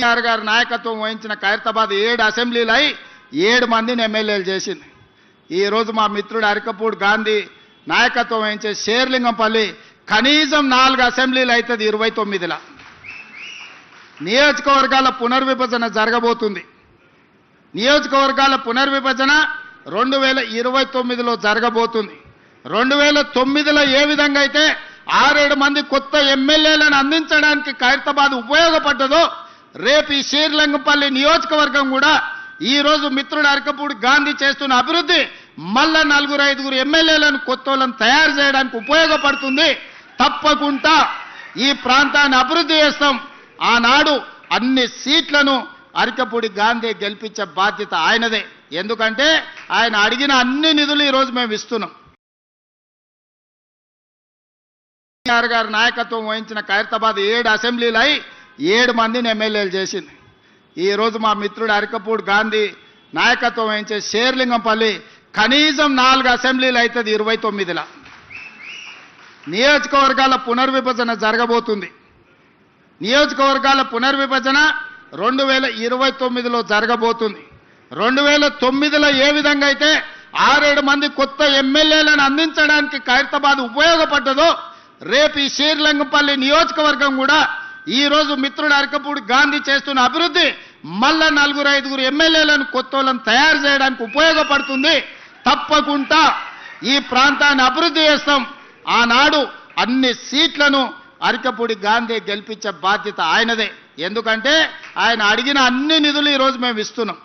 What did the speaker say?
కేసీఆర్ గారి నాయకత్వం వహించిన ఖైరతాబాద్ 7 అసెంబ్లీలు అయి 7 మందిని ఎమ్మెల్యేలు చేసింది. ఈరోజు మా మిత్రుడు అరికపూడి గాంధీ నాయకత్వం వహించే షేర్లింగంపల్లి కనీసం 4 అసెంబ్లీలు అవుతుంది 29ల. నియోజకవర్గాల పునర్విభజన జరగబోతుంది. నియోజకవర్గాల పునర్విభజన 2029లో జరగబోతుంది. 2009లో ఏ విధంగా అయితే 6-7 మంది కొత్త ఎమ్మెల్యేలను అందించడానికి ఖైరతాబాద్ ఉపయోగపడ్డదో రేపు ఈ షేర్లింగంపల్లి నియోజకవర్గం కూడా ఈరోజు మిత్రుడు అరికపూడి గాంధీ చేస్తున్న అభివృద్ధి మళ్ళా 4-5 ఎమ్మెల్యేలను కొత్తోళ్ళను తయారు చేయడానికి ఉపయోగపడుతుంది. తప్పకుండా ఈ ప్రాంతాన్ని అభివృద్ధి చేస్తాం. ఆనాడు అన్ని సీట్లను అరికపూడి గాంధీ గెలిపించే బాధ్యత ఆయనదే. ఎందుకంటే ఆయన అడిగిన అన్ని నిధులు ఈరోజు మేము ఇస్తున్నాం. కేసీఆర్ గారి నాయకత్వం వహించిన ఖైరతాబాద్ 7 అసెంబ్లీలు అయి 7 మందిని ఎమ్మెల్యేలు చేసింది. ఈరోజు మా మిత్రుడు అరికపూడి గాంధీ నాయకత్వం వహించే షేర్లింగంపల్లి కనీసం 4 అసెంబ్లీలు అవుతుంది 29ల. నియోజకవర్గాల పునర్విభజన జరగబోతుంది. నియోజకవర్గాల పునర్విభజన 2029లో జరగబోతుంది. 2009లో ఏ విధంగా అయితే 6-7 మంది కొత్త ఎమ్మెల్యేలను అందించడానికి ఖైరతాబాద్ ఉపయోగపడ్డదో రేపు ఈ షేర్లింగంపల్లి నియోజకవర్గం కూడా ఈరోజు మిత్రుడు అరికపూడి గాంధీ చేస్తున్న అభివృద్ధి మళ్ళా 4-5 ఎమ్మెల్యేలను కొత్తోళ్ళను తయారు చేయడానికి ఉపయోగపడుతుంది. తప్పకుండా ఈ ప్రాంతాన్ని అభివృద్ధి చేస్తాం. ఆనాడు అన్ని సీట్లను అరికపూడి గాంధీ గెలిపించే బాధ్యత ఆయనదే. ఎందుకంటే ఆయన అడిగిన అన్ని నిధులు ఈరోజు మేము ఇస్తున్నాం.